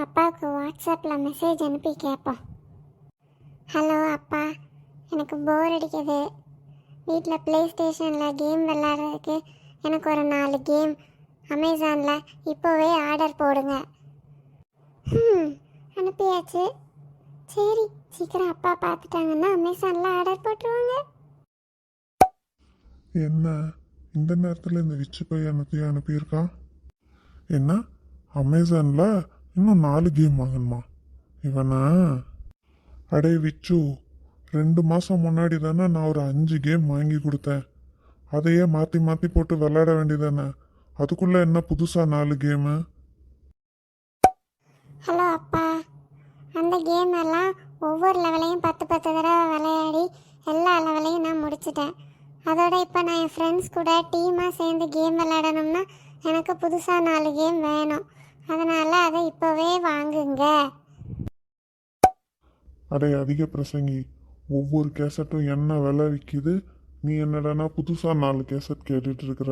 அப்பாவுக்கு வாட்ஸ்அப்பில் மெசேஜ் அனுப்பி கேட்போம். ஹலோ அப்பா, எனக்கு போர் அடிக்குது. வீட்டில் ப்ளே ஸ்டேஷனில் கேம் விளாட்றதுக்கு எனக்கு ஒரு 4 கேம் அமேசானில் இப்போவே ஆர்டர் போடுங்க. அனுப்பியாச்சு. சரி, சீக்கிரம் அப்பா பார்த்துட்டாங்கன்னா அமேசானில் ஆர்டர் போட்டுருவாங்க. என்ன இந்த நேரத்தில் இந்த விச்சு பையனத்தையும் அனுப்பியிருக்கான்? என்ன அமேசானில் இன்னும் 4 கேம் வாங்கணுமா இவனா? அடே விச்சு, 2 மாதம் முன்னாடி தானே நான் ஒரு 5 கேம் வாங்கி கொடுத்தேன். அதையே மாற்றி மாற்றி போட்டு விளையாட வேண்டியதானே. அதுக்குள்ளே என்ன புதுசாக 4 கேமு? ஹலோ அப்பா, அந்த கேம் எல்லாம் ஒவ்வொரு லெவலையும் 10 தடவை விளையாடி எல்லா லெவலையும் நான் முடிச்சிட்டேன். அதோட இப்போ நான் என் ஃப்ரெண்ட்ஸ் கூட டீமாக சேர்ந்து கேம் விளையாடணும்னா எனக்கு புதுசாக 4 கேம் வேணும். அதனால் அதை இப்போவே வாங்குங்க. அடே அதிக பிரசங்கி, ஒவ்வொரு கேசட்டும் என்ன விலை விற்கிது, நீ என்னடானா புதுசாக 4 கேசட் கேட்டுட்டு இருக்கிற.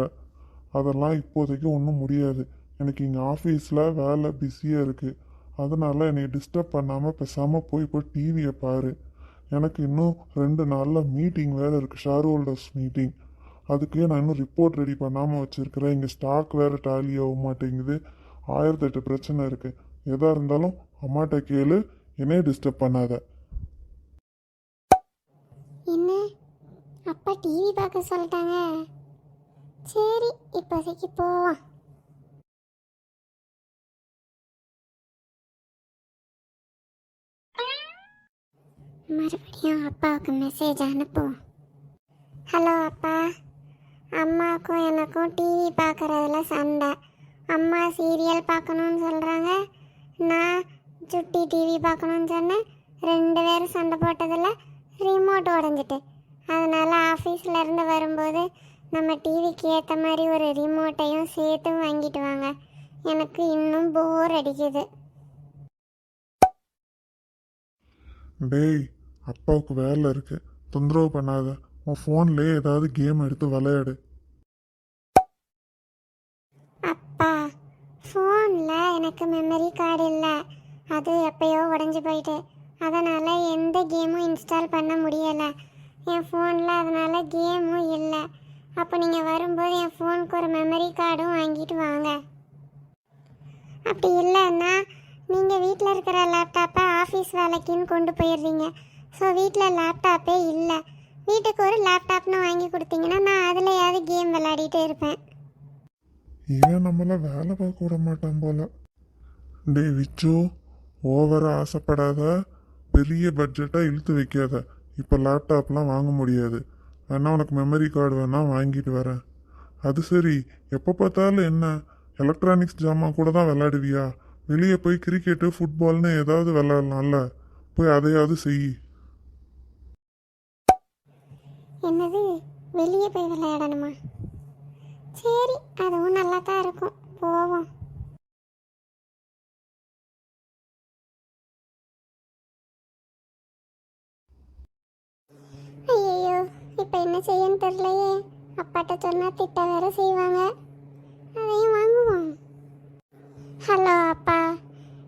அதெல்லாம் இப்போதைக்கு ஒன்றும் முடியாது. எனக்கு இங்கே ஆஃபீஸில் வேலை பிஸியாக இருக்குது. அதனால் என்னை டிஸ்டர்ப் பண்ணாமல் பேசாமல் போய் டிவியை பாரு. எனக்கு இன்னும் 2 நாளில் மீட்டிங் வேறு இருக்குது, ஷேர் ஹோல்டர்ஸ் மீட்டிங். அதுக்கே நான் இன்னும் ரிப்போர்ட் ரெடி பண்ணாமல் வச்சுருக்கிறேன். இங்கே ஸ்டாக் வேறு டாலி ஆக மாட்டேங்குது. 1008 பிரச்சனை இருக்குது. எதாக இருந்தாலும் அம்மாட்ட கேளு, என்னையே டிஸ்டர்ப் பண்ணாத. என்ன அப்பா டிவி பார்க்க சொல்லிட்டாங்க? சரி, இப்போதைக்கு போவோம். மறுபடியும் அப்பாவுக்கு மெசேஜ் அனுப்புவோம். ஹலோ அப்பா, அம்மாவுக்கும் எனக்கும் டிவி பார்க்குறதுல சண்டை. அம்மா சீரியல் பார்க்கணுன்னு சொல்கிறாங்க, நான் சுட்டி டிவி பார்க்கணுன்னு சொன்னேன். 2 பேரும் சண்டை போட்டதில் ரிமோட் உடஞ்சிட்டு. அதனால் ஆஃபீஸில் இருந்து வரும்போது நம்ம டிவிக்கு ஏற்ற மாதிரி ஒரு ரிமோட்டையும் சேர்த்து வாங்கிட்டு வாங்க. எனக்கு இன்னும் போர் அடிக்குது. டேய், அப்பாவுக்கு வேலை இருக்கு, தொந்தரவு பண்ணாத. உன் ஃபோன்லேயே ஏதாவது கேம் எடுத்து விளையாடு. அப்பா, ஃபோனில் எனக்கு மெமரி கார்டு இல்லை. அது எப்பயோ உடஞ்சி போயிட்டு. அதனால் எந்த கேமும் இன்ஸ்டால் பண்ண முடியலை என் ஃபோனில். அதனால் கேமும் இல்லை. அப்போ நீங்கள் வரும்போது என் ஃபோனுக்கு ஒரு மெமரி கார்டும் வாங்கிட்டு வாங்க. அப்படி இல்லைன்னா நீங்கள் வீட்டில் இருக்கிற லேப்டாப்பை ஆஃபீஸ் வேலைக்குன்னு கொண்டு போயிடுறீங்க. ஸோ வீட்டில் லேப்டாப்பே இல்லை. வீட்டுக்கு ஒரு லேப்டாப்னு வாங்கி கொடுத்தீங்கன்னா நான் அதுலையாவது கேம் விளையாடிட்டு இருப்பேன். இவன் நம்மள வேலை பார்க்க விட மாட்டான் போல. டே விச்சு, ஓவராக ஆசைப்படாத, பெரிய பட்ஜெட்டாக இழுத்து வைக்காத. இப்போ லேப்டாப்லாம் வாங்க முடியாது. வேணா உனக்கு மெமரி கார்டு வேணால் வாங்கிட்டு வரேன். அது சரி, எப்போ பார்த்தாலும் என்ன எலக்ட்ரானிக்ஸ் ஜாமான் கூட தான் விளையாடுவியா? வெளியே போய் கிரிக்கெட்டு ஃபுட்பால்னு ஏதாவது விளையாடலாம்ல, போய் அதையாவது செய். என்னது, வெளியே போய் விளையாடணுமா? சரி, அதுவும் நல்லா தான் இருக்கும், போவோம். ஐயோ, இப்போ என்ன செய்யன்னு தெரியலையே. அப்பாட்ட சொன்னால் திட்ட வேற செய்வாங்க. அதையும் வாங்குவோம். ஹலோ அப்பா,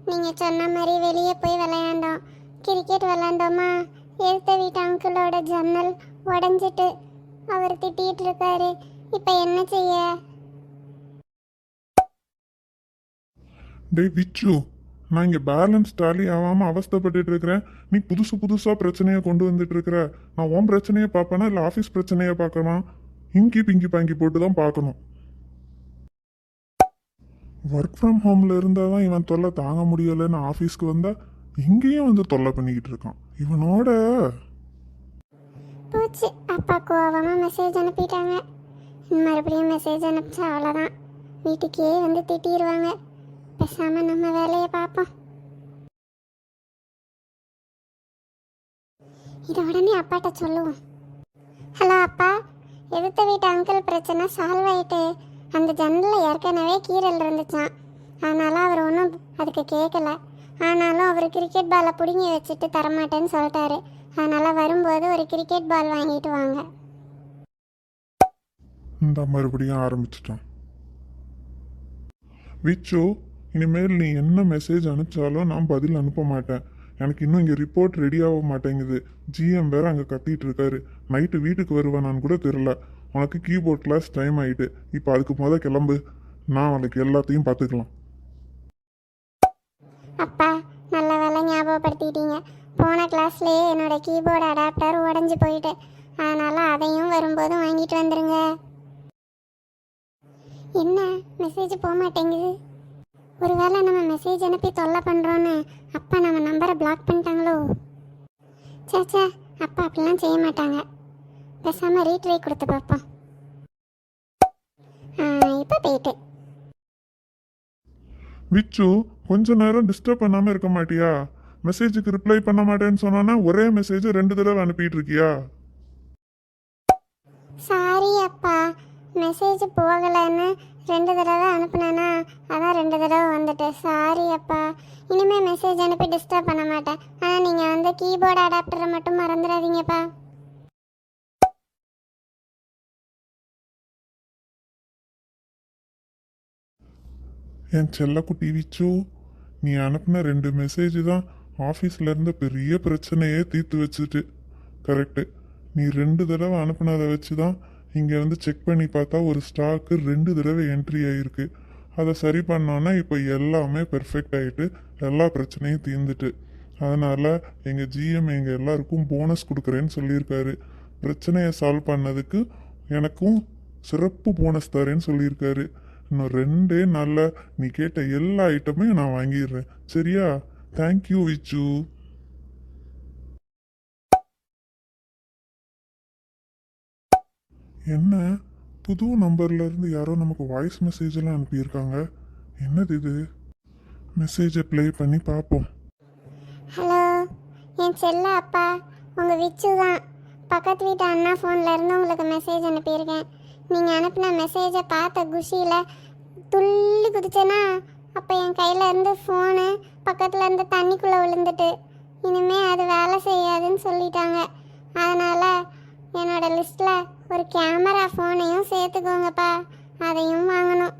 நீங்கள் சொன்ன மாதிரி வெளியே போய் விளையாண்டோம். கிரிக்கெட் விளையாண்டோமா? எடுத்த வீட்டு அங்கிளோட ஜன்னல் உடஞ்சிட்டு அவர் திட்டிகிட்டு இருக்காரு. இப்போ என்ன செய்ய? டே விச்சு, நான் இங்கே பேலன்ஸ் டாலி ஆகாமல் அவஸ்தைப்பட்டு இருக்கிறேன். நீ புதுசாக பிரச்சனையை கொண்டு வந்துட்டு இருக்கிற. நான் உன் பிரச்சனையை பார்ப்பேனா இல்லை ஆஃபீஸ் பிரச்சனையை பார்க்கணும்? இங்கி பிங்கி பாங்கி போட்டு தான் பார்க்கணும். ஒர்க் ஃப்ரம் ஹோமில் இருந்தால் தான் இவன் தொல்லை தாங்க முடியலைன்னு ஆஃபீஸ்க்கு வந்தால் இங்கேயும் வந்து தொல்லை பண்ணிக்கிட்டு இருக்கான் இவனோட. போச்சு, அப்பா கோவமாக மெசேஜ் அனுப்பிட்டாங்க. மறுபடியும் மெசேஜ் அனுப்பிச்சா அவ்வளோதான், வீட்டுக்கே வந்து திட்டிடுவாங்க. பேசாமல் நம்ம வேலையை பார்ப்போம். இதை உடனே அப்பாட்ட சொல்லுவோம். ஹலோ அப்பா, எதிர்த்த வீட்டு அங்கிள் பிரச்சனை சால்வ் ஆயிட்டு. அந்த ஜன்னலில் ஏற்கனவே கீரல் இருந்துச்சான். அதனால அவர் ஒன்றும் அதுக்கு கேட்கல. ஆனாலும் அவர் கிரிக்கெட் பாலை பிடுங்கி வச்சுட்டு தரமாட்டேன்னு சொல்லிட்டாரு. அதனால் வரும்போது ஒரு கிரிக்கெட் பால் வாங்கிட்டு வாங்க. இந்த மறுபடியும் ஆரம்பிச்சிட்டான். விச்சு, இனிமேல் நீ என்ன மெசேஜ் அனுப்பிச்சாலும் நான் பதில் அனுப்ப மாட்டேன். எனக்கு இன்னும் இங்கே ரிப்போர்ட் ரெடி ஆக மாட்டேங்குது. ஜிஎம் வேற அங்கே கத்திட்டு இருக்காரு. நைட்டு வீட்டுக்கு வருவானான்னு கூட தெரில. உனக்கு கீபோர்ட் கிளாஸ் டைம் ஆயிட்டு. இப்போ அதுக்கு கிளம்பு. நான் உனக்கு எல்லாத்தையும் பார்த்துக்கலாம். அப்பா நல்ல வேலை ஞாபகப்படுத்திட்டீங்க. போன கிளாஸ்லேயே என்னோட கீபோர்டு அடாப்டர் உடஞ்சி போயிட்டு, அதனால் அதையும் வரும்போது வாங்கிட்டு வந்துடுங்க. என்ன மெசேஜ் போக மாட்டேங்குது? ஒருவேளை நம்ம மெசேஜ் அனுப்பி தொல்லை பண்ணுறோன்னு அப்பா நம்ம நம்பரை பிளாக் பண்ணிட்டாங்களோ? சேச்சா, அப்பா அப்படிலாம் செய்ய மாட்டாங்க. பேசாமல் ரீட்ரை கொடுத்து பார்ப்போம். இப்போ போயிட்டு. விச்சு, கொஞ்ச நேரம் டிஸ்டர்ப் பண்ணாமல் இருக்க மாட்டியா? மெசேஜுக்கு ரிப்ளை பண்ண மாட்டேன்னு சொன்னா ஒரே மெசேஜ் 2 தடவை அனுப்பிட்டு இருக்கியா? சாரி அப்பா, மெசேஜ் போகலைன்னு 2 தடவை அனுப்புனேன்னா அதான் 2 தடவை வந்துட்டு. சாரி அப்பா, இனிமேல் மெசேஜ் அனுப்பி டிஸ்டர்ப் பண்ண மாட்டேன். ஆனால் நீங்கள் வந்து கீபோர்டு அடாப்டரை மட்டும் மறந்துடாதீங்கப்பா. என் செல்லக்குட்டி விச்சு, நீ அனுப்பின 2 மெசேஜ் தான் ஆஃபீஸில் இருந்த பெரிய பிரச்சனையே தீர்த்து வச்சுட்டு. கரெக்டு. நீ 2 தடவை அனுப்புனதை வச்சு தான் இங்கே வந்து செக் பண்ணி பார்த்தா ஒரு ஸ்டாக்கு 2 தடவை என்ட்ரி ஆகிருக்கு. அதை சரி பண்ணோன்னா இப்போ எல்லாமே பெர்ஃபெக்ட் ஆகிட்டு எல்லா பிரச்சனையும் தீர்ந்துட்டு. அதனால் எங்கள் ஜிஎம் எங்கள் எல்லாருக்கும் போனஸ் கொடுக்குறேன்னு சொல்லியிருக்காரு. பிரச்சனையை சால்வ் பண்ணதுக்கு எனக்கும் சிறப்பு போனஸ் தரேன்னு சொல்லியிருக்காரு. இன்னும் 2 நாளில் நீ கேட்ட எல்லா ஐட்டமையும் நான் வாங்கிடுறேன். சரியா? தேங்க்யூ விச்சு. என்ன, புது நம்பர்ல இருந்து யாரோ நமக்கு வாய்ஸ் மெசேஜ் எல்லாம் அனுப்பியிருக்காங்க. என்னது இது? மெசேஜை ப்ளே பண்ணி பார்ப்போம். ஹலோ, என் செல்ல அப்பா, உங்கள் விச்சு தான். பக்கத்து வீட்டு அண்ணா ஃபோனில் இருந்து உங்களுக்கு மெசேஜ் அனுப்பியிருக்கேன். நீங்கள் அனுப்பின மெசேஜை பார்த்த குஷியில் துள்ளி குதிச்சேன்னா அப்போ என் கையில் இருந்து ஃபோனு பக்கத்தில் இருந்து தண்ணிக்குள்ளே விழுந்துட்டு இனிமேல் அது வேலை செய்யாதுன்னு சொல்லிட்டாங்க. அதனால் என்னோடய லிஸ்ட்டில் ஒரு கேமரா ஃபோனையும் சேர்த்துக்கோங்கப்பா. அதையும் வாங்கணும்.